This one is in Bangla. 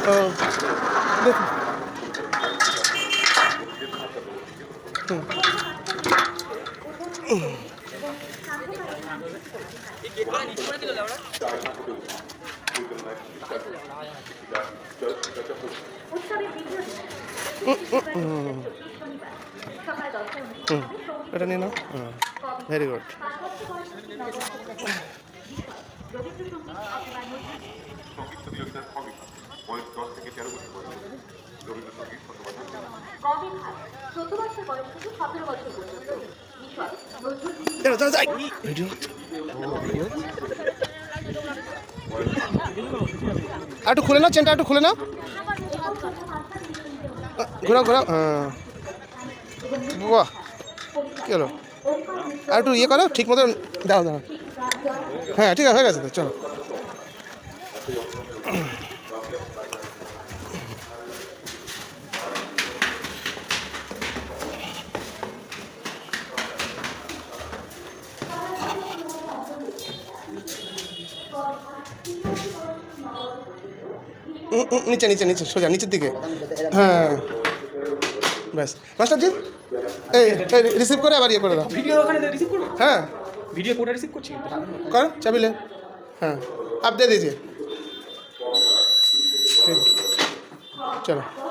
ও দেখুন এটা নিয়ে নাও। Very good. একটু খুলে নাও, চেনটা একটু খুলে নাও, ঘোরাও ঘোরাও। বাহ, কী হলো? আর একটু ইয়ে করো, ঠিক মতো দাও দাও। হ্যাঁ ঠিক আছে, হয়ে গেছে তো, চলো। নিচে নিচে নিচে সোজা নিচের দিকে। হ্যাঁ ব্যাস মাস্টারজি, এই রিসিভ করে আবার ইয়ে করে দাও। ভিডিও ওখানে রিসিভ করবো? হ্যাঁ ভিডিও কোডটা রিসিভ করছি। करो चाबी ले। हाँ आप दे दीजिए, ठीक, चलो।